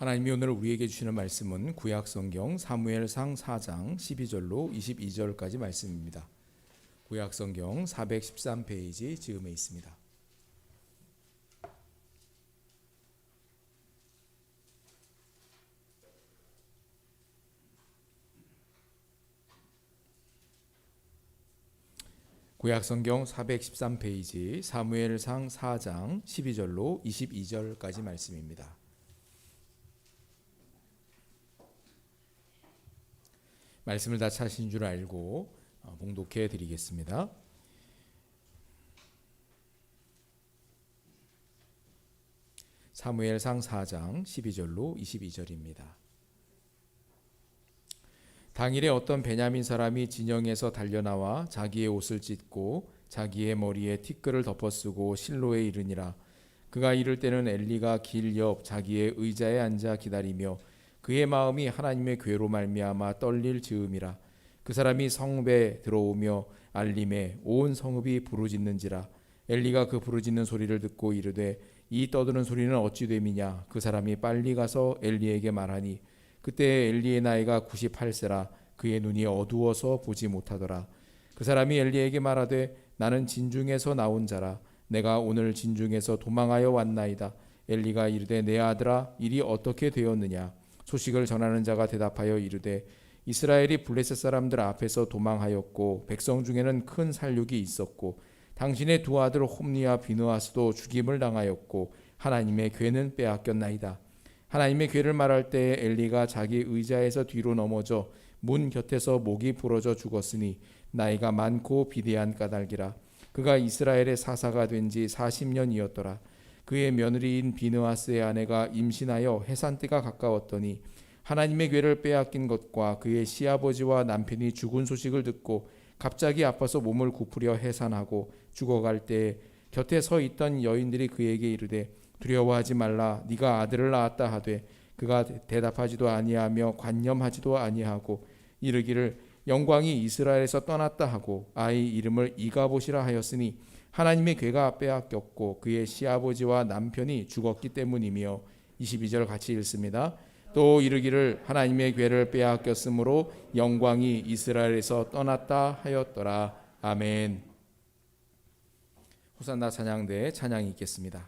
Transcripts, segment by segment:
하나님이 오늘 우리에게 주시는 말씀은 구약성경 사무엘상 4장 12절로 22절까지 말씀입니다. 구약성경 413페이지 즈음에 있습니다. 구약성경 413페이지 사무엘상 4장 12절로 22절까지 말씀입니다. 말씀을 다 찾으신 줄 알고 봉독해 드리겠습니다. 사무엘상 4장 12절로 22절입니다. 당일에 어떤 베냐민 사람이 진영에서 달려나와 자기의 옷을 찢고 자기의 머리에 티끌을 덮어쓰고 실로에 이르니라. 그가 이를 때는 엘리가 길 옆 자기의 의자에 앉아 기다리며 그의 마음이 하나님의 괴로 말미암아 떨릴 즈음이라. 그 사람이 성읍에 들어오며 알림에 온 성읍이 부르짖는지라. 엘리가 그 부르짖는 소리를 듣고 이르되 이 떠드는 소리는 어찌 됨이냐. 그 사람이 빨리 가서 엘리에게 말하니 그때 엘리의 나이가 98세라. 그의 눈이 어두워서 보지 못하더라. 그 사람이 엘리에게 말하되 나는 진중에서 나온 자라. 내가 오늘 진중에서 도망하여 왔나이다. 엘리가 이르되 내 아들아 일이 어떻게 되었느냐. 소식을 전하는 자가 대답하여 이르되 이스라엘이 블레셋 사람들 앞에서 도망하였고 백성 중에는 큰 살육이 있었고 당신의 두 아들 홈니와 비느하스도 죽임을 당하였고 하나님의 궤는 빼앗겼나이다. 하나님의 궤를 말할 때에 엘리가 자기 의자에서 뒤로 넘어져 문 곁에서 목이 부러져 죽었으니 나이가 많고 비대한 까닭이라. 그가 이스라엘의 사사가 된 지 40년이었더라. 그의 며느리인 비느하스의 아내가 임신하여 해산 때가 가까웠더니 하나님의 궤를 빼앗긴 것과 그의 시아버지와 남편이 죽은 소식을 듣고 갑자기 아파서 몸을 굽으려 해산하고 죽어갈 때에 곁에 서 있던 여인들이 그에게 이르되 두려워하지 말라. 네가 아들을 낳았다 하되 그가 대답하지도 아니하며 관념하지도 아니하고 이르기를 영광이 이스라엘에서 떠났다 하고 아이 이름을 이가봇이라 하였으니 하나님의 궤가 빼앗겼고 그의 시아버지와 남편이 죽었기 때문이며 22절 같이 읽습니다. 또 이르기를 하나님의 궤를 빼앗겼으므로 영광이 이스라엘에서 떠났다 하였더라. 아멘. 호산나 찬양대에 찬양이 있겠습니다.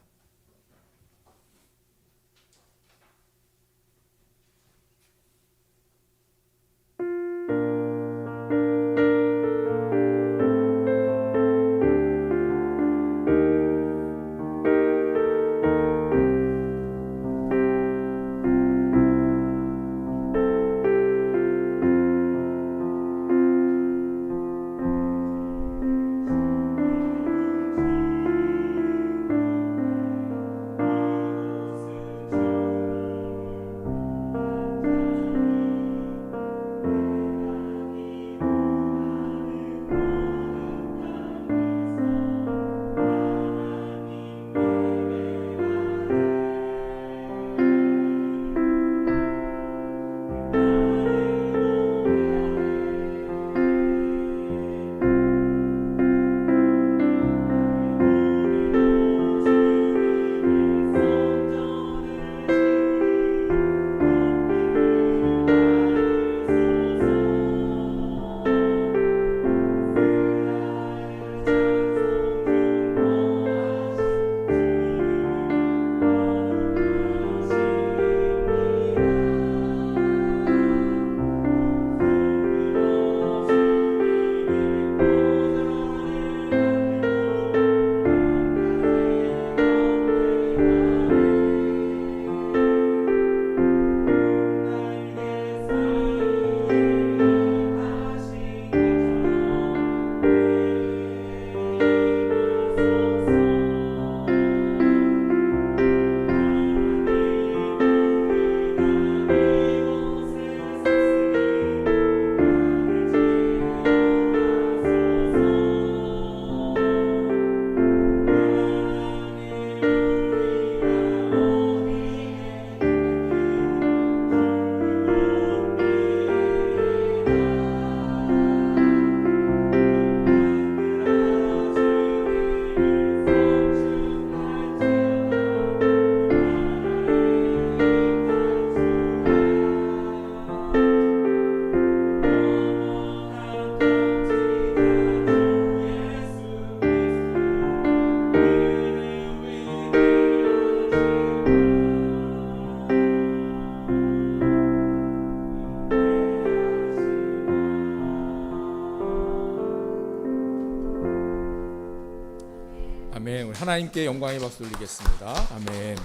아멘. 우리 하나님께 영광의 박수 올리겠습니다. 아멘.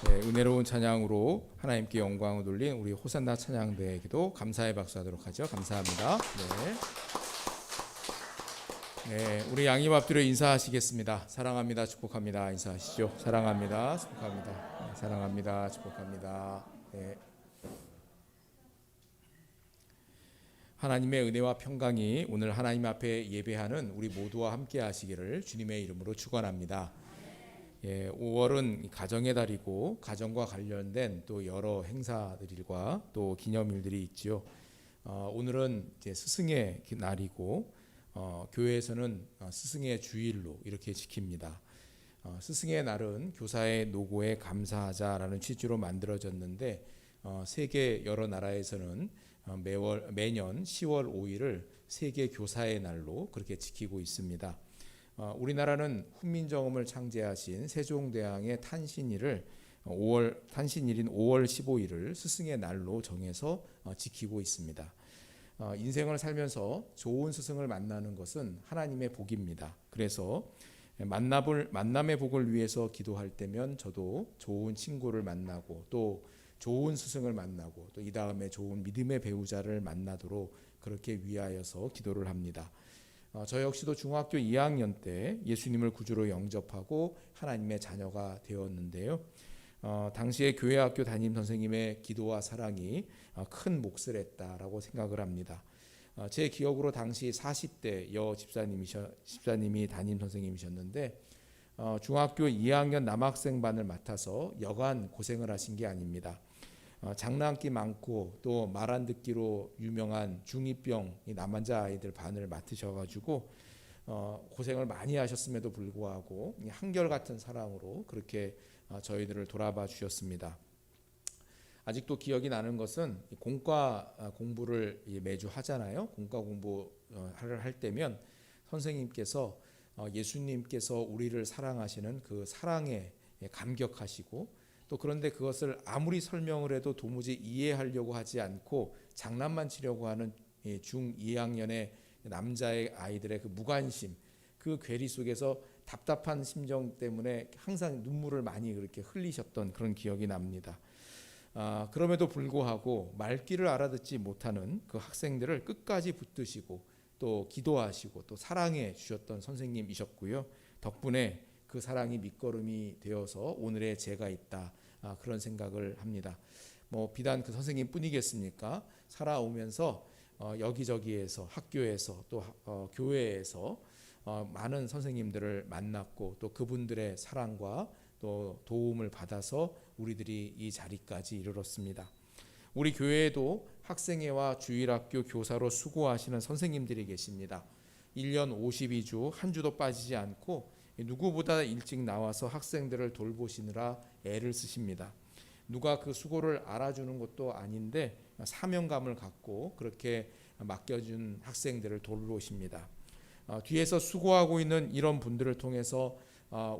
네, 은혜로운 찬양으로 하나님께 영광을 돌린 우리 호산나 찬양대에게도 감사의 박수하도록 하죠. 감사합니다. 네, 우리 양입 앞뒤로 인사하시겠습니다. 사랑합니다. 축복합니다. 인사하시죠. 사랑합니다. 축복합니다. 네, 사랑합니다. 축복합니다. 네. 하나님의 은혜와 평강이 오늘 하나님 앞에 예배하는 우리 모두와 함께 하시기를 주님의 이름으로 축원합니다. 5월은 가정의 달이고 가정과 관련된 또 여러 행사들과 또 기념일들이 있죠. 오늘은 이제 스승의 날이고 교회에서는 스승의 주일로 이렇게 지킵니다. 스승의 날은 교사의 노고에 감사하자라는 취지로 만들어졌는데 세계 여러 나라에서는 매년 10월 5일을 세계 교사의 날로 그렇게 지키고 있습니다. 우리나라는 훈민정음을 창제하신 세종대왕의 탄신일인 5월 15일을 스승의 날로 정해서 지키고 있습니다. 인생을 살면서 좋은 스승을 만나는 것은 하나님의 복입니다. 그래서 만남의 복을 위해서 기도할 때면 저도 좋은 친구를 만나고 또 좋은 스승을 만나고 또 이 다음에 좋은 믿음의 배우자를 만나도록 그렇게 위하여서 기도를 합니다. 저 역시도 중학교 2학년 때 예수님을 구주로 영접하고 하나님의 자녀가 되었는데요. 당시에 교회학교 담임 선생님의 기도와 사랑이 큰 몫을 했다라고 생각을 합니다. 제 기억으로 당시 40대 여 집사님이 담임 선생님이셨는데 중학교 2학년 남학생반을 맡아서 여간 고생을 하신 게 아닙니다. 장난기 많고 또 말 안 듣기로 유명한 중2병 남한자 아이들 반을 맡으셔가지고 고생을 많이 하셨음에도 불구하고 한결같은 사랑으로 그렇게 저희들을 돌아봐 주셨습니다. 아직도 기억이 나는 것은 공과 공부를 매주 하잖아요. 공과 공부를 할 때면 선생님께서 예수님께서 우리를 사랑하시는 그 사랑에 감격하시고 또 그런데 그것을 아무리 설명을 해도 도무지 이해하려고 하지 않고 장난만 치려고 하는 중 2학년의 남자의 아이들의 그 무관심, 그 괴리 속에서 답답한 심정 때문에 항상 눈물을 많이 그렇게 흘리셨던 그런 기억이 납니다. 그럼에도 불구하고 말귀를 알아듣지 못하는 그 학생들을 끝까지 붙드시고 또 기도하시고 또 사랑해 주셨던 선생님이셨고요. 덕분에 그 사랑이 밑거름이 되어서 오늘의 제가 있다. 그런 생각을 합니다. 비단 그 선생님뿐이겠습니까? 살아오면서 여기저기에서 학교에서 또 교회에서 많은 선생님들을 만났고 또 그분들의 사랑과 또 도움을 받아서 우리들이 이 자리까지 이르렀습니다. 우리 교회에도 학생회와 주일학교 교사로 수고하시는 선생님들이 계십니다. 1년 52주 한 주도 빠지지 않고 누구보다 일찍 나와서 학생들을 돌보시느라 애를 쓰십니다. 누가 그 수고를 알아주는 것도 아닌데 사명감을 갖고 그렇게 맡겨준 학생들을 돌보십니다. 뒤에서 수고하고 있는 이런 분들을 통해서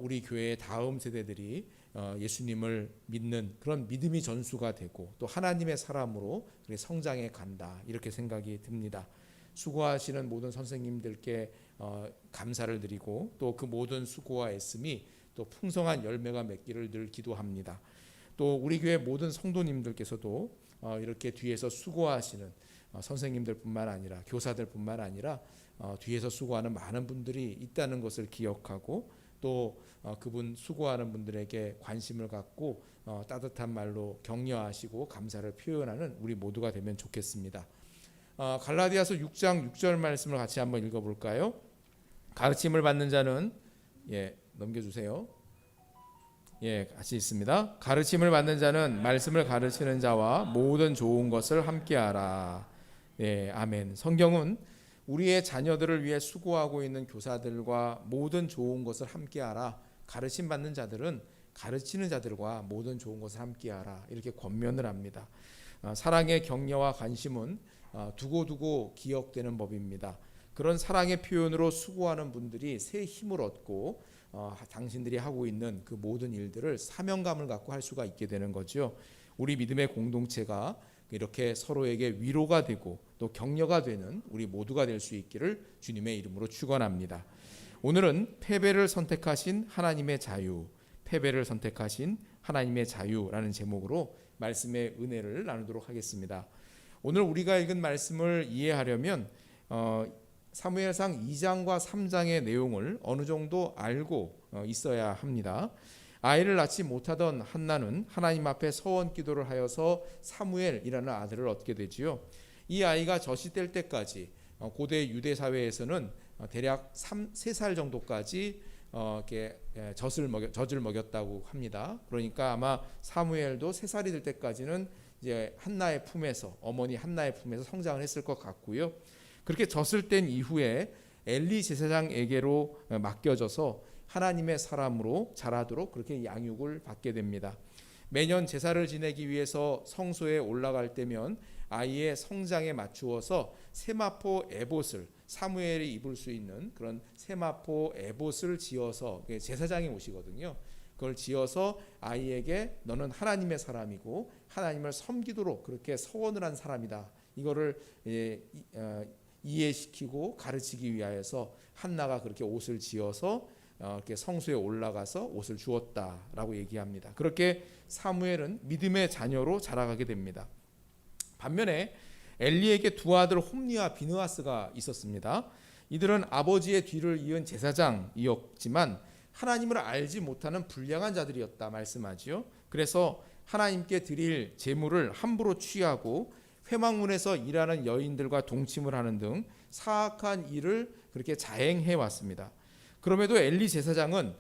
우리 교회의 다음 세대들이 예수님을 믿는 그런 믿음이 전수가 되고 또 하나님의 사람으로 성장해 간다 이렇게 생각이 듭니다. 수고하시는 모든 선생님들께 감사를 드리고 또 그 모든 수고와 애씀이 또 풍성한 열매가 맺기를 늘 기도합니다. 또 우리 교회 모든 성도님들께서도 이렇게 뒤에서 수고하시는 선생님들뿐만 아니라 교사들뿐만 아니라 뒤에서 수고하는 많은 분들이 있다는 것을 기억하고 또 그분 수고하는 분들에게 관심을 갖고 따뜻한 말로 격려하시고 감사를 표현하는 우리 모두가 되면 좋겠습니다. 갈라디아서 6장 6절 말씀을 같이 한번 읽어볼까요? 가르침을 받는 자는 넘겨주세요. 같이 있습니다. 가르침을 받는 자는 말씀을 가르치는 자와 모든 좋은 것을 함께하라. 아멘. 성경은 우리의 자녀들을 위해 수고하고 있는 교사들과 모든 좋은 것을 함께하라. 가르침 받는 자들은 가르치는 자들과 모든 좋은 것을 함께하라. 이렇게 권면을 합니다. 사랑의 격려와 관심은 두고두고 기억되는 법입니다. 그런 사랑의 표현으로 수고하는 분들이 새 힘을 얻고 당신들이 하고 있는 그 모든 일들을 사명감을 갖고 할 수가 있게 되는 거죠. 우리 믿음의 공동체가 이렇게 서로에게 위로가 되고 또 격려가 되는 우리 모두가 될 수 있기를 주님의 이름으로 축원합니다. 오늘은 패배를 선택하신 하나님의 자유, 패배를 선택하신 하나님의 자유라는 제목으로 말씀의 은혜를 나누도록 하겠습니다. 오늘 우리가 읽은 말씀을 이해하려면 사무엘상 2장과 3장의 내용을 어느 정도 알고 있어야 합니다. 아이를 낳지 못하던 한나는 하나님 앞에 서원 기도를 하여서 사무엘이라는 아들을 얻게 되지요. 이 아이가 젖이 뗄 때까지 고대 유대 사회에서는 대략 3살 정도까지 이렇게 젖을 먹였다고 합니다. 그러니까 아마 사무엘도 3살이 될 때까지는 이제 한나의 품에서, 어머니 한나의 품에서 성장을 했을 것 같고요. 그렇게 젖을 뗀 이후에 엘리 제사장에게로 맡겨져서 하나님의 사람으로 자라도록 그렇게 양육을 받게 됩니다. 매년 제사를 지내기 위해서 성소에 올라갈 때면 아이의 성장에 맞추어서 세마포 에봇을, 사무엘이 입을 수 있는 그런 세마포 에봇을 지어서, 제사장이 오시거든요. 그걸 지어서 아이에게 너는 하나님의 사람이고 하나님을 섬기도록 그렇게 서원을 한 사람이다, 이거를 이해시키고 가르치기 위하여서 한나가 그렇게 옷을 지어서 이렇게 성소에 올라가서 옷을 주었다라고 얘기합니다. 그렇게 사무엘은 믿음의 자녀로 자라가게 됩니다. 반면에 엘리에게 두 아들 홈니와 비느하스가 있었습니다. 이들은 아버지의 뒤를 이은 제사장이었지만 하나님을 알지 못하는 불량한 자들이었다 말씀하지요. 그래서 하나님께 드릴 제물을 함부로 취하고 회막문에서 일하는 여인들과 동침을 하는 등 사악한 일을 그렇게 자행해 왔습니다. 그럼에도 엘리 제사장은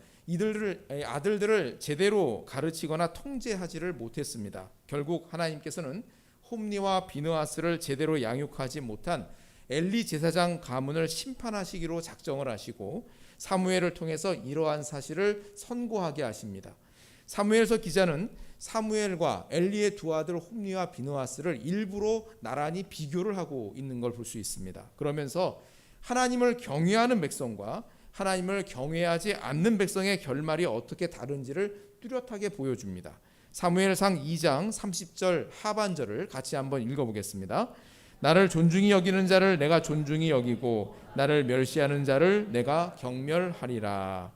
아들들을 제대로 가르치거나 통제하지를 못했습니다. 결국 하나님께서는 홈니와 비느하스를 제대로 양육하지 못한 엘리 제사장 가문을 심판하시기로 작정을 하시고 사무엘을 통해서 이러한 사실을 선고하게 하십니다. 사무엘서 기자는 사무엘과 엘리의 두 아들 홈니와 비느하스를 일부러 나란히 비교를 하고 있는 걸 볼 수 있습니다. 그러면서 하나님을 경외하는 백성과 하나님을 경외하지 않는 백성의 결말이 어떻게 다른지를 뚜렷하게 보여줍니다. 사무엘상 2장 30절 하반절을 같이 한번 읽어보겠습니다. 나를 존중히 여기는 자를 내가 존중히 여기고 나를 멸시하는 자를 내가 경멸하리라.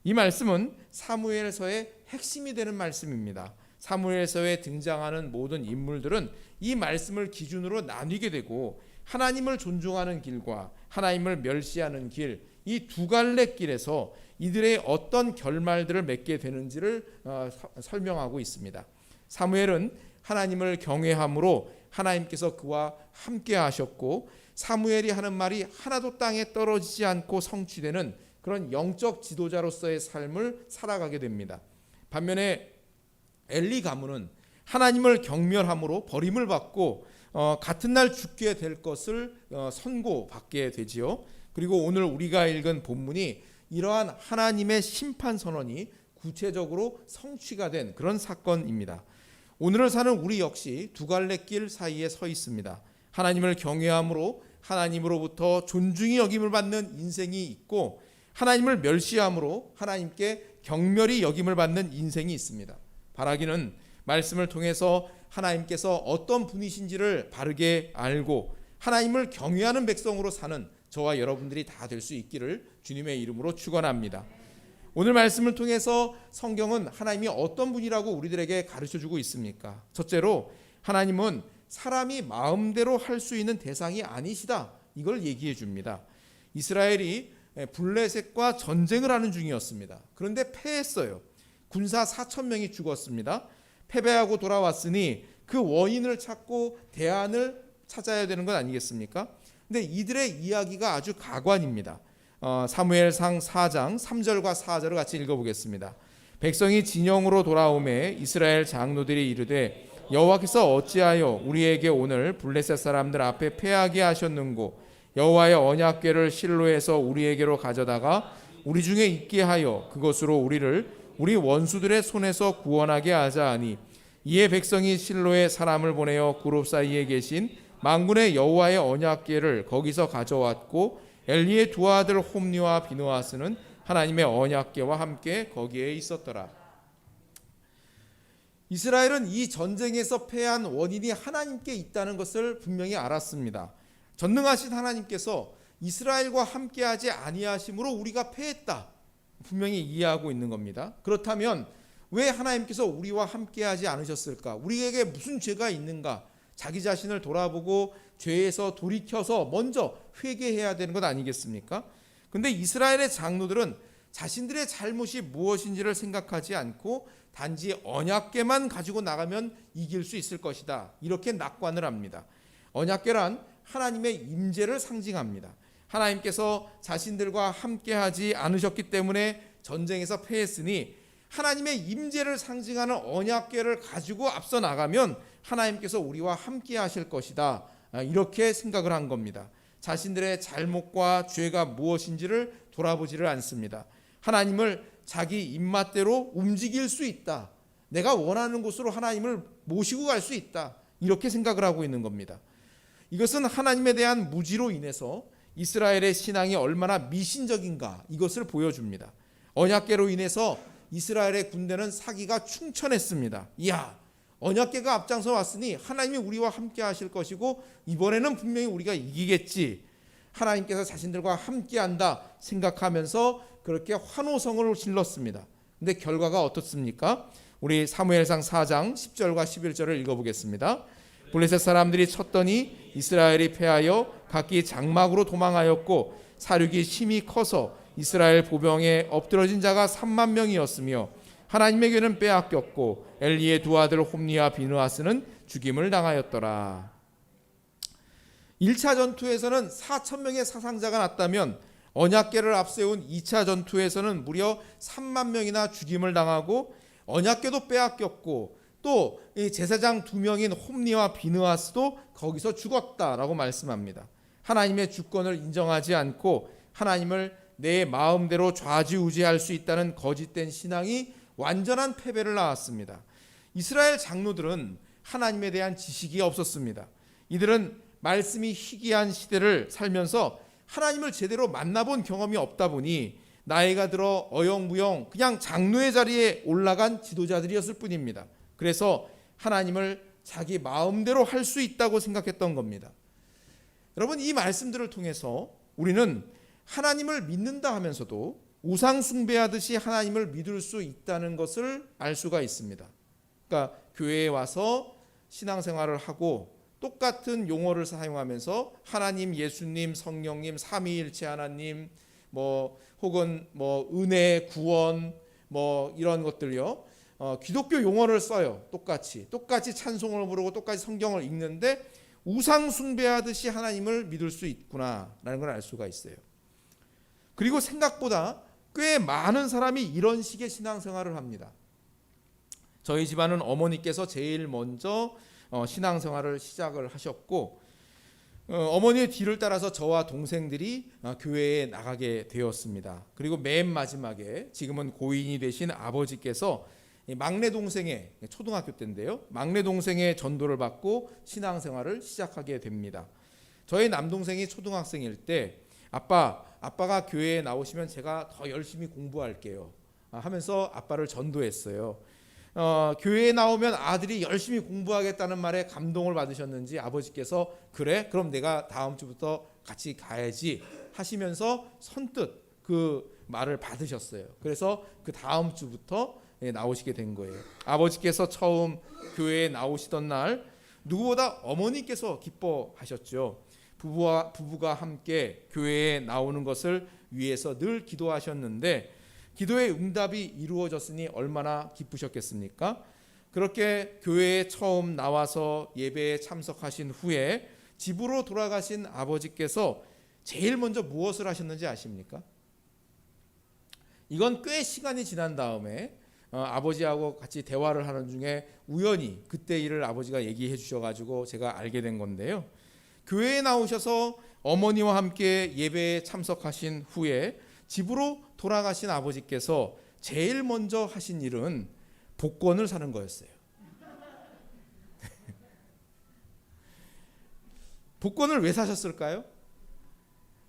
이 말씀은 사무엘서의 핵심이 되는 말씀입니다. 사무엘서에 등장하는 모든 인물들은 이 말씀을 기준으로 나뉘게 되고 하나님을 존중하는 길과 하나님을 멸시하는 길, 이 두 갈래 길에서 이들의 어떤 결말들을 맺게 되는지를 설명하고 있습니다. 사무엘은 하나님을 경외함으로 하나님께서 그와 함께 하셨고 사무엘이 하는 말이 하나도 땅에 떨어지지 않고 성취되는 그런 영적 지도자로서의 삶을 살아가게 됩니다. 반면에 엘리 가문은 하나님을 경멸함으로 버림을 받고 같은 날 죽게 될 것을 선고받게 되지요. 그리고 오늘 우리가 읽은 본문이 이러한 하나님의 심판 선언이 구체적으로 성취가 된 그런 사건입니다. 오늘을 사는 우리 역시 두 갈래 길 사이에 서 있습니다. 하나님을 경외함으로 하나님으로부터 존중이 여김을 받는 인생이 있고 하나님을 멸시함으로 하나님께 경멸이 여김을 받는 인생이 있습니다. 바라기는 말씀을 통해서 하나님께서 어떤 분이신지를 바르게 알고 하나님을 경외하는 백성으로 사는 저와 여러분들이 다 될 수 있기를 주님의 이름으로 축원합니다. 오늘 말씀을 통해서 성경은 하나님이 어떤 분이라고 우리들에게 가르쳐주고 있습니까? 첫째로 하나님은 사람이 마음대로 할 수 있는 대상이 아니시다, 이걸 얘기해 줍니다. 이스라엘이 블레셋과 전쟁을 하는 중이었습니다. 그런데 패했어요. 군사 4,000명이 죽었습니다. 패배하고 돌아왔으니 그 원인을 찾고 대안을 찾아야 되는 건 아니겠습니까? 근데 이들의 이야기가 아주 가관입니다. 사무엘상 4장 3절과 4절을 같이 읽어보겠습니다. 백성이 진영으로 돌아오매 이스라엘 장로들이 이르되 여호와께서 어찌하여 우리에게 오늘 블레셋 사람들 앞에 패하게 하셨는고 여호와의 언약궤를 실로에서 우리에게로 가져다가 우리 중에 있게 하여 그것으로 우리를 우리 원수들의 손에서 구원하게 하자 하니 이에 백성이 실로에 사람을 보내어 그룹 사이에 계신 만군의 여호와의 언약궤를 거기서 가져왔고 엘리의 두 아들 홈리와 비느하스는 하나님의 언약궤와 함께 거기에 있었더라. 이스라엘은 이 전쟁에서 패한 원인이 하나님께 있다는 것을 분명히 알았습니다. 전능하신 하나님께서 이스라엘과 함께하지 아니하심으로 우리가 패했다, 분명히 이해하고 있는 겁니다. 그렇다면 왜 하나님께서 우리와 함께하지 않으셨을까? 우리에게 무슨 죄가 있는가? 자기 자신을 돌아보고 죄에서 돌이켜서 먼저 회개해야 되는 것 아니겠습니까? 근데 이스라엘의 장로들은 자신들의 잘못이 무엇인지를 생각하지 않고 단지 언약궤만 가지고 나가면 이길 수 있을 것이다, 이렇게 낙관을 합니다. 언약궤란 하나님의 임재를 상징합니다. 하나님께서 자신들과 함께하지 않으셨기 때문에 전쟁에서 패했으니 하나님의 임재를 상징하는 언약궤를 가지고 앞서 나가면 하나님께서 우리와 함께 하실 것이다, 이렇게 생각을 한 겁니다. 자신들의 잘못과 죄가 무엇인지를 돌아보지를 않습니다. 하나님을 자기 입맛대로 움직일 수 있다, 내가 원하는 곳으로 하나님을 모시고 갈 수 있다, 이렇게 생각을 하고 있는 겁니다. 이것은 하나님에 대한 무지로 인해서 이스라엘의 신앙이 얼마나 미신적인가, 이것을 보여줍니다. 언약궤로 인해서 이스라엘의 군대는 사기가 충천했습니다. 이야, 언약궤가 앞장서 왔으니 하나님이 우리와 함께 하실 것이고 이번에는 분명히 우리가 이기겠지, 하나님께서 자신들과 함께한다 생각하면서 그렇게 환호성을 질렀습니다. 근데 결과가 어떻습니까? 우리 사무엘상 4장 10절과 11절을 읽어보겠습니다. 블레셋 사람들이 쳤더니 이스라엘이 패하여 각기 장막으로 도망하였고 사륙이 심히 커서 이스라엘 보병에 엎드러진 자가 3만 명이었으며 하나님에게는 빼앗겼고 엘리의 두 아들 홈리와 비느하스는 죽임을 당하였더라. 1차 전투에서는 4천 명의 사상자가 났다면 언약궤를 앞세운 2차 전투에서는 무려 3만 명이나 죽임을 당하고 언약궤도 빼앗겼고 또 제사장 2명인 홈리와 비느하스도 거기서 죽었다라고 말씀합니다. 하나님의 주권을 인정하지 않고 하나님을 내 마음대로 좌지우지할 수 있다는 거짓된 신앙이 완전한 패배를 낳았습니다. 이스라엘 장로들은 하나님에 대한 지식이 없었습니다. 이들은 말씀이 희귀한 시대를 살면서 하나님을 제대로 만나본 경험이 없다 보니 나이가 들어 어영부영 그냥 장로의 자리에 올라간 지도자들이었을 뿐입니다. 그래서 하나님을 자기 마음대로 할 수 있다고 생각했던 겁니다. 여러분, 이 말씀들을 통해서 우리는 하나님을 믿는다 하면서도 우상 숭배하듯이 하나님을 믿을 수 있다는 것을 알 수가 있습니다. 그러니까 교회에 와서 신앙생활을 하고 똑같은 용어를 사용하면서 하나님, 예수님, 성령님, 삼위일체 하나님, 혹은 은혜, 구원, 이런 것들요. 기독교 용어를 써요. 똑같이 찬송을 부르고 똑같이 성경을 읽는데 우상 숭배하듯이 하나님을 믿을 수 있구나라는 걸 알 수가 있어요. 그리고 생각보다 꽤 많은 사람이 이런 식의 신앙생활을 합니다. 저희 집안은 어머니께서 제일 먼저 신앙생활을 시작을 하셨고 어머니의 뒤를 따라서 저와 동생들이 교회에 나가게 되었습니다. 그리고 맨 마지막에 지금은 고인이 되신 아버지께서 막내 동생의 초등학교 때인데요, 막내 동생의 전도를 받고 신앙생활을 시작하게 됩니다. 저희 남동생이 초등학생일 때 아빠가 교회에 나오시면 제가 더 열심히 공부할게요 하면서 아빠를 전도했어요. 교회에 나오면 아들이 열심히 공부하겠다는 말에 감동을 받으셨는지 아버지께서 그래? 그럼 내가 다음 주부터 같이 가야지 하시면서 선뜻 그 말을 받으셨어요. 그래서 그 다음 주부터 나오시게 된 거예요. 아버지께서 처음 교회에 나오시던 날 누구보다 어머니께서 기뻐하셨죠. 부부가 함께 교회에 나오는 것을 위해서 늘 기도하셨는데 기도의 응답이 이루어졌으니 얼마나 기쁘셨겠습니까? 그렇게 교회에 처음 나와서 예배에 참석하신 후에 집으로 돌아가신 아버지께서 제일 먼저 무엇을 하셨는지 아십니까? 이건 꽤 시간이 지난 다음에 아버지하고 같이 대화를 하는 중에 우연히 그때 일을 아버지가 얘기해 주셔가지고 제가 알게 된 건데요. 교회에 나오셔서 어머니와 함께 예배에 참석하신 후에 집으로 돌아가신 아버지께서 제일 먼저 하신 일은 복권을 사는 거였어요. 복권을 왜 사셨을까요?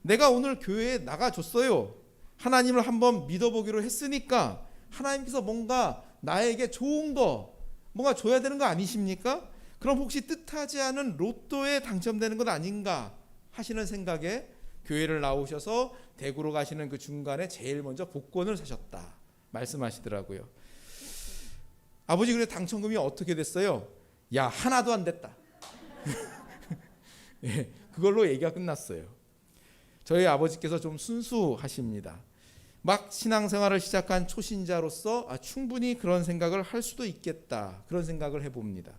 내가 오늘 교회에 나가줬어요. 하나님을 한번 믿어보기로 했으니까 하나님께서 뭔가 나에게 좋은 거 뭔가 줘야 되는 거 아니십니까? 그럼 혹시 뜻하지 않은 로또에 당첨되는 것 아닌가 하시는 생각에 교회를 나오셔서 대구로 가시는 그 중간에 제일 먼저 복권을 사셨다 말씀하시더라고요. 아버지, 그래 당첨금이 어떻게 됐어요? 야, 하나도 안 됐다. 예, 그걸로 얘기가 끝났어요. 저희 아버지께서 좀 순수하십니다. 막 신앙생활을 시작한 초신자로서 충분히 그런 생각을 할 수도 있겠다, 그런 생각을 해봅니다.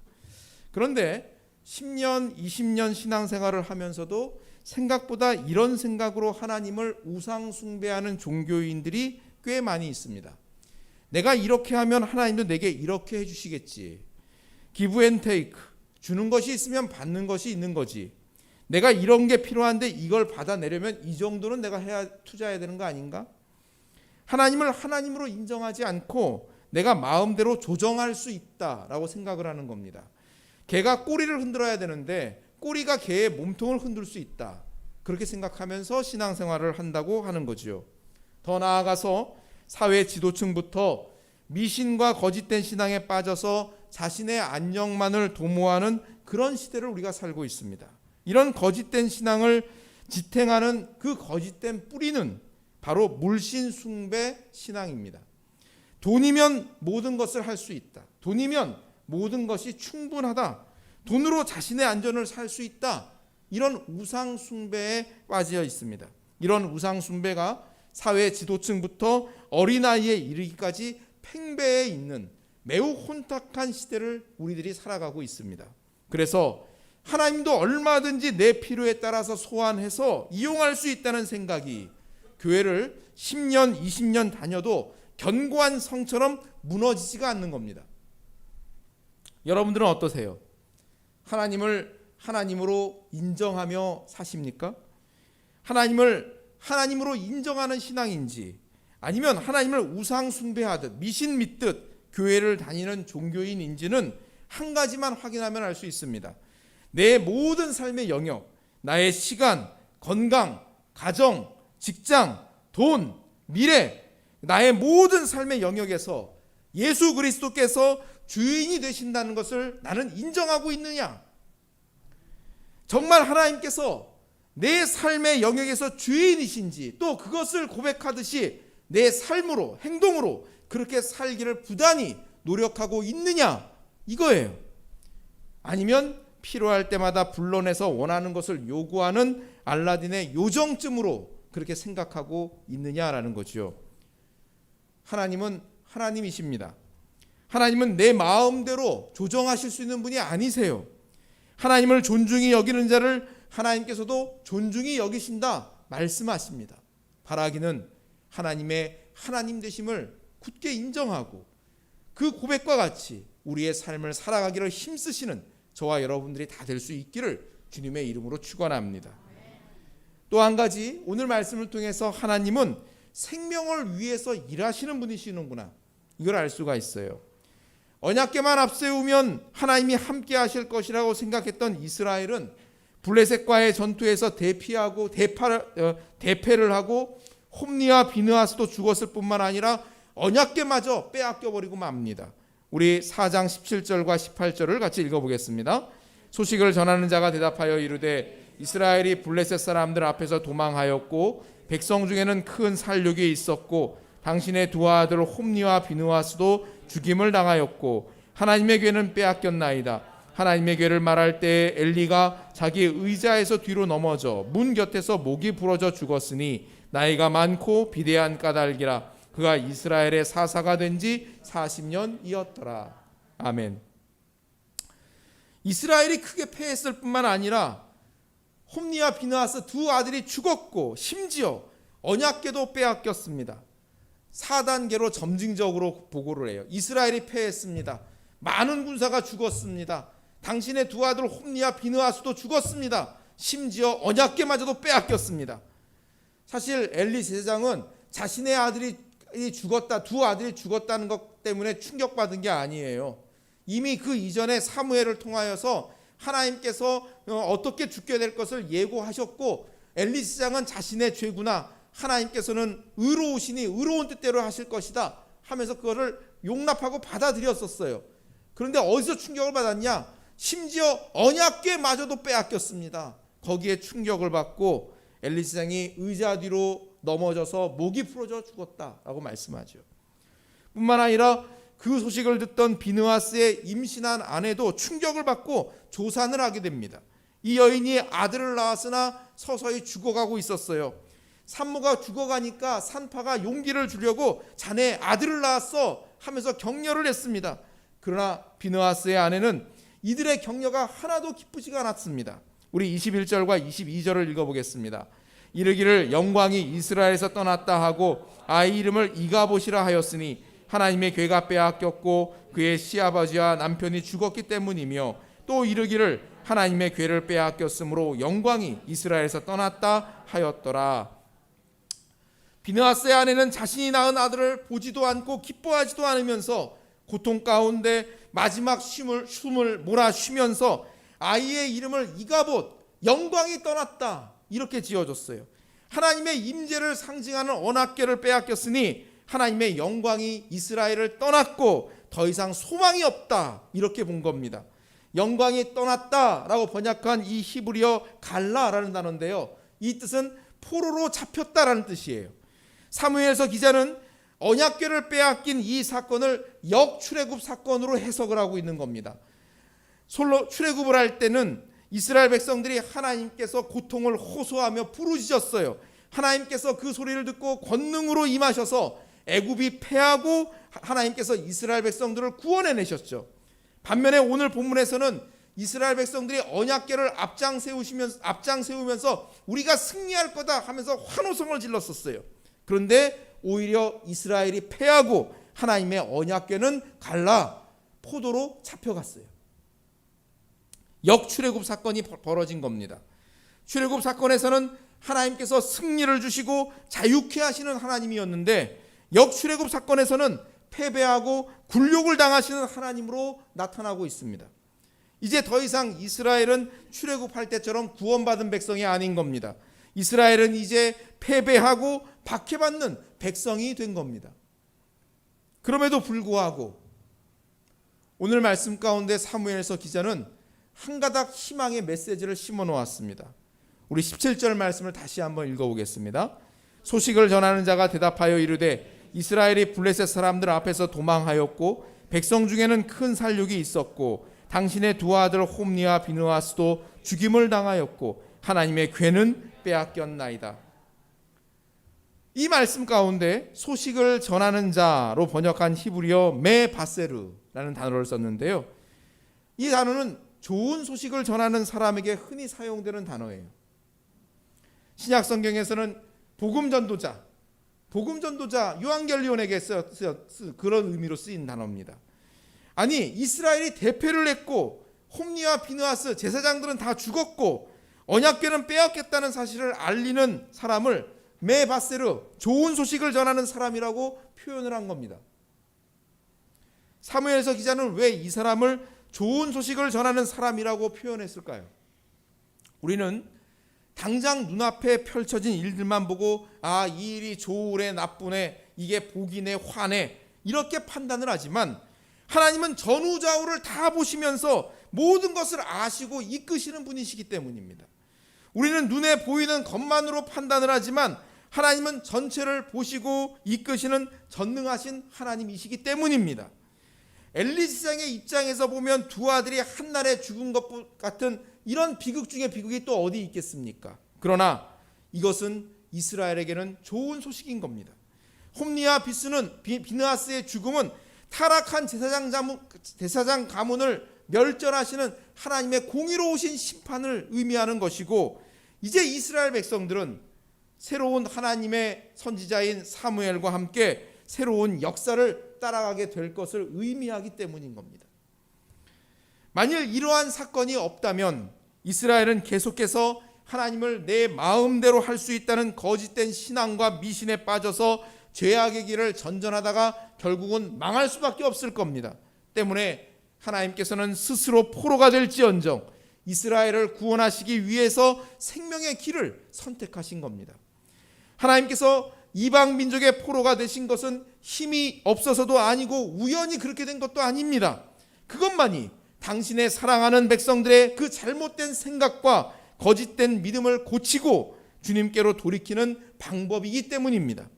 그런데 10년, 20년 신앙생활을 하면서도 생각보다 이런 생각으로 하나님을 우상 숭배하는 종교인들이 꽤 많이 있습니다. 내가 이렇게 하면 하나님도 내게 이렇게 해주시겠지. 기브 앤 테이크, 주는 것이 있으면 받는 것이 있는 거지. 내가 이런 게 필요한데 이걸 받아내려면 이 정도는 내가 투자해야 되는 거 아닌가? 하나님을 하나님으로 인정하지 않고 내가 마음대로 조정할 수 있다라고 생각을 하는 겁니다. 개가 꼬리를 흔들어야 되는데 꼬리가 개의 몸통을 흔들 수 있다, 그렇게 생각하면서 신앙생활을 한다고 하는 거죠. 더 나아가서 사회 지도층부터 미신과 거짓된 신앙에 빠져서 자신의 안녕만을 도모하는 그런 시대를 우리가 살고 있습니다. 이런 거짓된 신앙을 지탱하는 그 거짓된 뿌리는 바로 물신 숭배 신앙입니다. 돈이면 모든 것을 할 수 있다. 돈이면 모든 것이 충분하다. 돈으로 자신의 안전을 살 수 있다. 이런 우상 숭배에 빠져 있습니다. 이런 우상 숭배가 사회 지도층부터 어린아이에 이르기까지 팽배해 있는 매우 혼탁한 시대를 우리들이 살아가고 있습니다. 그래서 하나님도 얼마든지 내 필요에 따라서 소환해서 이용할 수 있다는 생각이 교회를 10년, 20년 다녀도 견고한 성처럼 무너지지가 않는 겁니다. 여러분들은 어떠세요? 하나님을 하나님으로 인정하며 사십니까? 하나님을 하나님으로 인정하는 신앙인지, 아니면 하나님을 우상 숭배하듯 미신 믿듯 교회를 다니는 종교인인지는 한 가지만 확인하면 알 수 있습니다. 내 모든 삶의 영역, 나의 시간, 건강, 가정, 직장, 돈, 미래, 나의 모든 삶의 영역에서 예수 그리스도께서 주인이 되신다는 것을 나는 인정하고 있느냐? 정말 하나님께서 내 삶의 영역에서 주인이신지, 또 그것을 고백하듯이 내 삶으로, 행동으로 그렇게 살기를 부단히 노력하고 있느냐, 이거예요. 아니면 필요할 때마다 불러내서 원하는 것을 요구하는 알라딘의 요정쯤으로 그렇게 생각하고 있느냐라는 거죠. 하나님은 하나님이십니다. 하나님은 내 마음대로 조정하실 수 있는 분이 아니세요. 하나님을 존중히 여기는 자를 하나님께서도 존중히 여기신다 말씀하십니다. 바라기는 하나님의 하나님 되심을 굳게 인정하고 그 고백과 같이 우리의 삶을 살아가기를 힘쓰시는 저와 여러분들이 다 될 수 있기를 주님의 이름으로 축원합니다. 또 한 가지, 오늘 말씀을 통해서 하나님은 생명을 위해서 일하시는 분이시는구나, 이걸 알 수가 있어요. 언약궤만 앞세우면 하나님이 함께 하실 것이라고 생각했던 이스라엘은 블레셋과의 전투에서 대패를 하고 홈니와 비느하스도 죽었을 뿐만 아니라 언약궤마저 빼앗겨버리고 맙니다. 우리 4장 17절과 18절을 같이 읽어보겠습니다. 소식을 전하는 자가 대답하여 이르되 이스라엘이 블레셋 사람들 앞에서 도망하였고 백성 중에는 큰 살육이 있었고 당신의 두 아들 홈니와 비느하스도 죽임을 당하였고 하나님의 궤는 빼앗겼나이다. 하나님의 궤를 말할 때에 엘리가 자기 의자에서 뒤로 넘어져 문 곁에서 목이 부러져 죽었으니 나이가 많고 비대한 까닭이라. 그가 이스라엘의 사사가 된 지 40년이었더라. 아멘. 이스라엘이 크게 패했을 뿐만 아니라 홈니와 비느하스 두 아들이 죽었고 심지어 언약궤도 빼앗겼습니다. 4단계로 점징적으로 보고를 해요. 이스라엘이 패했습니다. 많은 군사가 죽었습니다. 당신의 두 아들 홈니와 비느하스도 죽었습니다. 심지어 언약궤마저도 빼앗겼습니다. 사실 엘리 제사장은 자신의 아들이 죽었다, 두 아들이 죽었다는 것 때문에 충격받은 게 아니에요. 이미 그 이전에 사무엘을 통하여서 하나님께서 어떻게 죽게 될 것을 예고하셨고, 엘리 지장은 자신의 죄구나, 하나님께서는 의로우시니 의로운 뜻대로 하실 것이다 하면서 그거를 용납하고 받아들였었어요. 그런데 어디서 충격을 받았냐? 심지어 언약궤마저도 빼앗겼습니다. 거기에 충격을 받고 엘리 지장이 의자 뒤로 넘어져서 목이 부러져 죽었다라고 말씀하죠. 뿐만 아니라 그 소식을 듣던 비느하스의 임신한 아내도 충격을 받고 조산을 하게 됩니다. 이 여인이 아들을 낳았으나 서서히 죽어가고 있었어요. 산모가 죽어가니까 산파가 용기를 주려고 자네 아들을 낳았어 하면서 격려를 했습니다. 그러나 비느하스의 아내는 이들의 격려가 하나도 기쁘지가 않았습니다. 우리 21절과 22절을 읽어보겠습니다. 이르기를 영광이 이스라엘에서 떠났다 하고 아이 이름을 이가봇이라 하였으니 하나님의 궤가 빼앗겼고 그의 시아버지와 남편이 죽었기 때문이며, 또 이르기를 하나님의 궤를 빼앗겼으므로 영광이 이스라엘에서 떠났다 하였더라. 비느하스의 아내는 자신이 낳은 아들을 보지도 않고 기뻐하지도 않으면서 고통 가운데 마지막 숨을 몰아 쉬면서 아이의 이름을 이가봇, 영광이 떠났다, 이렇게 지어줬어요. 하나님의 임재를 상징하는 언약궤를 빼앗겼으니 하나님의 영광이 이스라엘을 떠났고 더 이상 소망이 없다, 이렇게 본 겁니다. 영광이 떠났다라고 번역한 이 히브리어 갈라라는 단어인데요, 이 뜻은 포로로 잡혔다라는 뜻이에요. 사무엘서 기자는 언약궤를 빼앗긴 이 사건을 역출애굽 사건으로 해석을 하고 있는 겁니다. 솔로 출애굽을 할 때는 이스라엘 백성들이 하나님께서 고통을 호소하며 부르짖었어요. 하나님께서 그 소리를 듣고 권능으로 임하셔서 애굽이 패하고 하나님께서 이스라엘 백성들을 구원해내셨죠. 반면에 오늘 본문에서는 이스라엘 백성들이 언약궤를 앞장 세우면서 우리가 승리할 거다 하면서 환호성을 질렀었어요. 그런데 오히려 이스라엘이 패하고 하나님의 언약궤는 갈라 포도로 잡혀갔어요. 역출애굽 사건이 벌어진 겁니다. 출애굽 사건에서는 하나님께서 승리를 주시고 자유케 하시는 하나님이었는데, 역출애굽 사건에서는 패배하고 굴욕을 당하시는 하나님으로 나타나고 있습니다. 이제 더 이상 이스라엘은 출애굽할 때처럼 구원받은 백성이 아닌 겁니다. 이스라엘은 이제 패배하고 박해받는 백성이 된 겁니다. 그럼에도 불구하고 오늘 말씀 가운데 사무엘서 기자는 한 가닥 희망의 메시지를 심어 놓았습니다. 우리 17절 말씀을 다시 한번 읽어보겠습니다. 소식을 전하는 자가 대답하여 이르되 이스라엘이 블레셋 사람들 앞에서 도망하였고 백성 중에는 큰 살육이 있었고 당신의 두 아들 홈니와 비느하스도 죽임을 당하였고 하나님의 궤는 빼앗겼나이다. 이 말씀 가운데 소식을 전하는 자로 번역한 히브리어 메바세르라는 단어를 썼는데요, 이 단어는 좋은 소식을 전하는 사람에게 흔히 사용되는 단어예요. 신약 성경에서는 복음 전도자 유한겔리온에게 그런 의미로 쓰인 단어입니다. 아니, 이스라엘이 대패를 했고 홈니와 비느하스 제사장들은 다 죽었고 언약궤는 빼앗겼다는 사실을 알리는 사람을 메바세르, 좋은 소식을 전하는 사람이라고 표현을 한 겁니다. 사무엘서 기자는 왜 이 사람을 좋은 소식을 전하는 사람이라고 표현했을까요? 우리는 당장 눈앞에 펼쳐진 일들만 보고 이 일이 좋으래 나쁘네, 이게 복이네 화네, 이렇게 판단을 하지만 하나님은 전후좌우를 다 보시면서 모든 것을 아시고 이끄시는 분이시기 때문입니다. 우리는 눈에 보이는 것만으로 판단을 하지만 하나님은 전체를 보시고 이끄시는 전능하신 하나님이시기 때문입니다. 엘리 지장의 입장에서 보면 두 아들이 한날에 죽은 것 같은 이런 비극 중에 비극이 또 어디 있겠습니까? 그러나 이것은 이스라엘에게는 좋은 소식인 겁니다. 홈니와 비느하스의 죽음은 타락한 제사장 가문을 멸절하시는 하나님의 공의로우신 심판을 의미하는 것이고, 이제 이스라엘 백성들은 새로운 하나님의 선지자인 사무엘과 함께 새로운 역사를 따라가게 될 것을 의미하기 때문인 겁니다. 만일 이러한 사건이 없다면 이스라엘은 계속해서 하나님을 내 마음대로 할 수 있다는 거짓된 신앙과 미신에 빠져서 죄악의 길을 전전하다가 결국은 망할 수밖에 없을 겁니다. 때문에 하나님께서는 스스로 포로가 될지언정 이스라엘을 구원하시기 위해서 생명의 길을 선택하신 겁니다. 하나님께서 이방 민족의 포로가 되신 것은 힘이 없어서도 아니고 우연히 그렇게 된 것도 아닙니다. 그것만이 당신의 사랑하는 백성들의 그 잘못된 생각과 거짓된 믿음을 고치고 주님께로 돌이키는 방법이기 때문입니다.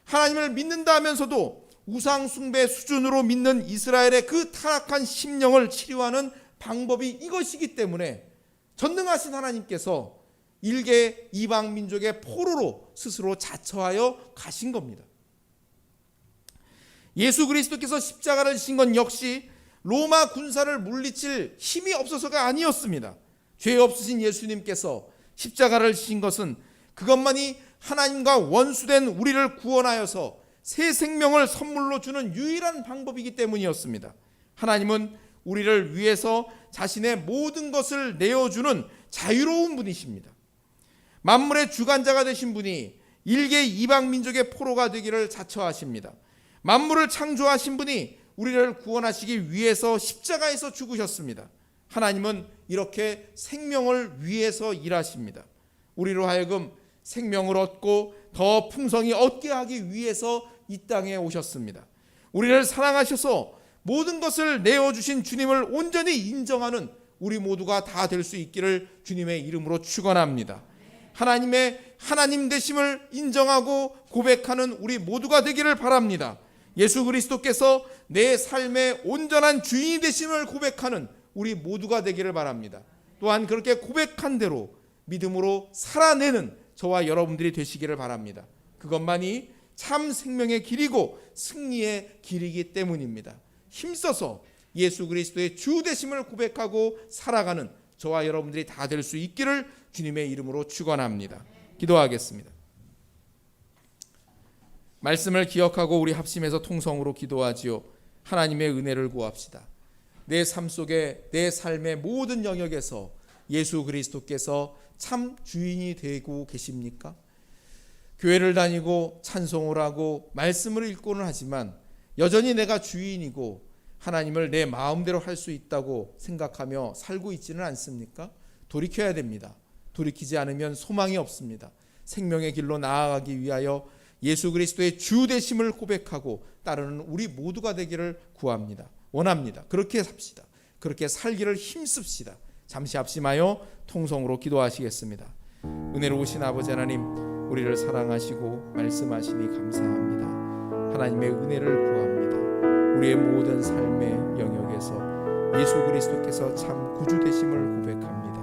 하나님을 믿는다 하면서도 우상 숭배 수준으로 믿는 이스라엘의 그 타락한 심령을 치료하는 방법이 이것이기 때문에 전능하신 하나님께서 일개 이방 민족의 포로로 스스로 자처하여 가신 겁니다. 예수 그리스도께서 십자가를 지신 건 역시 로마 군사를 물리칠 힘이 없어서가 아니었습니다. 죄 없으신 예수님께서 십자가를 지신 것은 그것만이 하나님과 원수된 우리를 구원하여서 새 생명을 선물로 주는 유일한 방법이기 때문이었습니다. 하나님은 우리를 위해서 자신의 모든 것을 내어주는 자유로운 분이십니다. 만물의 주관자가 되신 분이 일개 이방 민족의 포로가 되기를 자처하십니다. 만물을 창조하신 분이 우리를 구원하시기 위해서 십자가에서 죽으셨습니다. 하나님은 이렇게 생명을 위해서 일하십니다. 우리로 하여금 생명을 얻고 더 풍성히 얻게 하기 위해서 이 땅에 오셨습니다. 우리를 사랑하셔서 모든 것을 내어주신 주님을 온전히 인정하는 우리 모두가 다 될 수 있기를 주님의 이름으로 축원합니다. 하나님의 하나님 되심을 인정하고 고백하는 우리 모두가 되기를 바랍니다. 예수 그리스도께서 내 삶의 온전한 주인이 되심을 고백하는 우리 모두가 되기를 바랍니다. 또한 그렇게 고백한 대로 믿음으로 살아내는 저와 여러분들이 되시기를 바랍니다. 그것만이 참 생명의 길이고 승리의 길이기 때문입니다. 힘써서 예수 그리스도의 주 되심을 고백하고 살아가는 저와 여러분들이 다 될 수 있기를 주님의 이름으로 축원합니다. 기도하겠습니다. 말씀을 기억하고 우리 합심해서 통성으로 기도하지요. 하나님의 은혜를 구합시다. 내 삶 속에 내 삶의 모든 영역에서 예수 그리스도께서 참 주인이 되고 계십니까? 교회를 다니고 찬송을 하고 말씀을 읽고는 하지만 여전히 내가 주인이고 하나님을 내 마음대로 할 수 있다고 생각하며 살고 있지는 않습니까? 돌이켜야 됩니다. 돌이키지 않으면 소망이 없습니다. 생명의 길로 나아가기 위하여 예수 그리스도의 주 되심을 고백하고 따르는 우리 모두가 되기를 구합니다. 원합니다. 그렇게 삽시다. 그렇게 살기를 힘씁시다. 잠시 합심하여 통성으로 기도하시겠습니다. 은혜로우신 아버지 하나님, 우리를 사랑하시고 말씀하시니 감사합니다. 하나님의 은혜를 구합니다. 우리의 모든 삶의 영역에서 예수 그리스도께서 참 구주 되심을 고백합니다.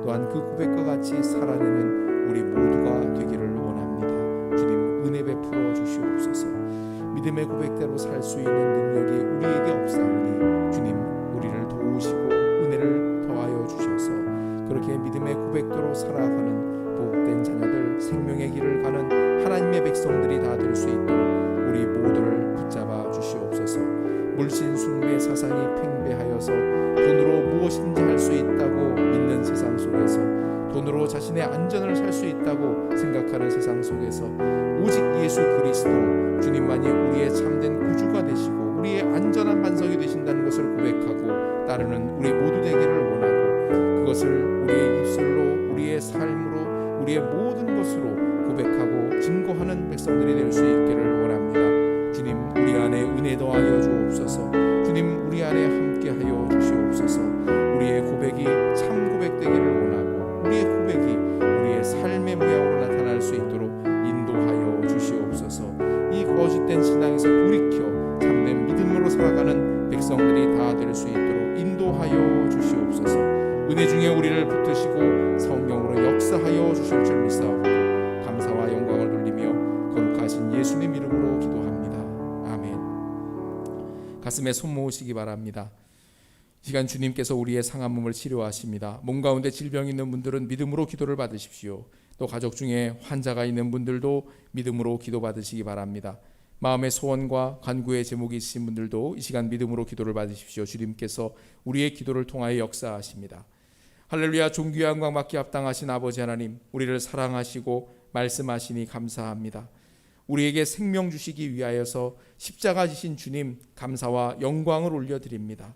또한 그 고백과 같이 살아내는 우리 모두가 되기를 원합니다. 주님 은혜 베풀어 주시옵소서. 믿음의 고백대로 살 수 있는 능력이 우리에게 없사오니 주님 우리를 도우시고 은혜를 더하여 주셔서 그렇게 믿음의 고백대로 살아가는 복된 자녀들, 생명의 길을 가는 하나님의 백성들이 다 될 수 있도록 우리 모두를 붙잡아 주시옵소서. 물신 숭배 사상이 팽배하여서 돈으로 무엇인지 할 수 있다고 믿는 세상 속에서, 돈으로 자신의 안전을 살 수 있다고 생각하는 세상 속에서 오직 예수 그리스도 주님만이 우리의 참된 구주가 되시고 우리의 안전한 반석이 되신다는 것을 고백하고 따르는 우리 모두 되기를 원하고, 그것을 우리의 입술로, 우리의 삶으로, 우리의 모든 것으로 고백하고 증거하는 백성들이 될 수 있기를 원합니다. 주님 우리 안에 은혜 더하여 주옵소서. 주님 우리 안에 함께하여 주시옵소서. 우리의 고백이 참 고백되기를 원하고 우리의 고백이 우리의 삶의 모양으로 나타날 수 있도록 인도하여 주시옵소서. 이 거짓된 신앙에서 돌이켜 참된 믿음으로 살아가는 백성들이 다 될 수 있도록 인도하여 주시옵소서. 은혜 중에 우리를 붙드시고 성령으로 역사하여 주실 줄 믿사옵고 감사와 영광을 돌리며 거룩하신 예수님 이름으로 기도합니다. 아멘. 가슴에 손 모으시기 바랍니다. 이 시간 주님께서 우리의 상한 몸을 치료하십니다. 몸 가운데 질병이 있는 분들은 믿음으로 기도를 받으십시오. 또 가족 중에 환자가 있는 분들도 믿음으로 기도 받으시기 바랍니다. 마음의 소원과 간구의 제목이 있으신 분들도 이 시간 믿음으로 기도를 받으십시오. 주님께서 우리의 기도를 통하여 역사하십니다. 할렐루야. 존귀와 영광 받기 합당하신 아버지 하나님, 우리를 사랑하시고 말씀하시니 감사합니다. 우리에게 생명 주시기 위하여서 십자가 지신 주님 감사와 영광을 올려드립니다.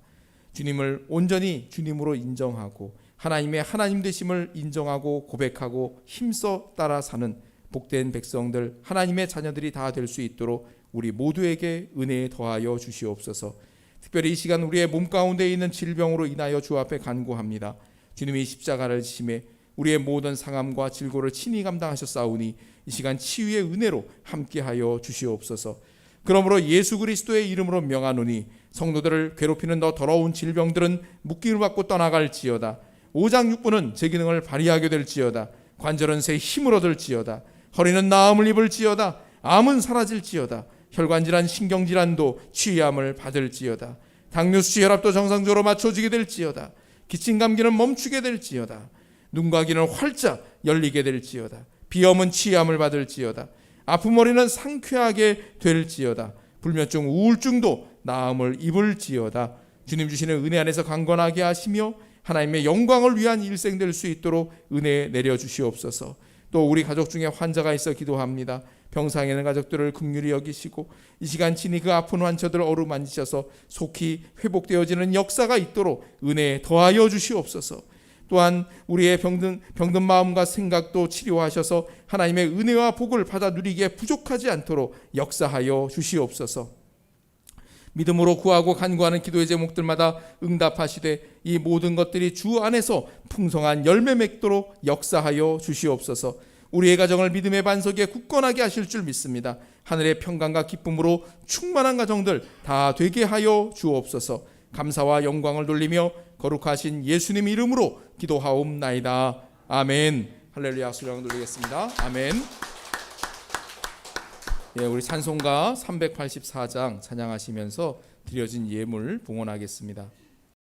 주님을 온전히 주님으로 인정하고 하나님의 하나님 되심을 인정하고 고백하고 힘써 따라 사는 복된 백성들, 하나님의 자녀들이 다 될 수 있도록 우리 모두에게 은혜에 더하여 주시옵소서. 특별히 이 시간 우리의 몸 가운데 있는 질병으로 인하여 주 앞에 간구합니다. 주님이 십자가를 지심에 우리의 모든 상함과 질고를 친히 감당하셨사오니 이 시간 치유의 은혜로 함께하여 주시옵소서. 그러므로 예수 그리스도의 이름으로 명하노니 성도들을 괴롭히는 더 더러운 질병들은 묶임을 받고 떠나갈지어다. 오장육부는 제 기능을 발휘하게 될지어다. 관절은 새 힘을 얻을지어다. 허리는 나음을 입을지어다. 암은 사라질지어다. 혈관질환 신경질환도 치유함을 받을지어다. 당뇨 수치 혈압도 정상적으로 맞춰지게 될지어다. 기침 감기는 멈추게 될지어다. 눈과 귀는 활짝 열리게 될지어다. 비염은 치유함을 받을지어다. 아픈 머리는 상쾌하게 될지어다. 불면증 우울증도 나음을 입을지어다. 주님 주시는 은혜 안에서 강건하게 하시며 하나님의 영광을 위한 일생 될 수 있도록 은혜 내려주시옵소서. 또 우리 가족 중에 환자가 있어 기도합니다. 병상에 있는 가족들을 긍휼히 여기시고 이 시간 친히 그 아픈 환자들을 어루만지셔서 속히 회복되어지는 역사가 있도록 은혜 더하여 주시옵소서. 또한 우리의 병든 마음과 생각도 치료하셔서 하나님의 은혜와 복을 받아 누리기에 부족하지 않도록 역사하여 주시옵소서. 믿음으로 구하고 간구하는 기도의 제목들마다 응답하시되 이 모든 것들이 주 안에서 풍성한 열매 맺도록 역사하여 주시옵소서. 우리의 가정을 믿음의 반석에 굳건하게 하실 줄 믿습니다. 하늘의 평강과 기쁨으로 충만한 가정들 다 되게 하여 주옵소서. 감사와 영광을 돌리며 거룩하신 예수님 이름으로 기도하옵나이다. 아멘. 할렐루야. 수령을 돌리겠습니다. 아멘. 예, 우리 찬송가 384장 찬양하시면서 드려진 예물 봉헌하겠습니다.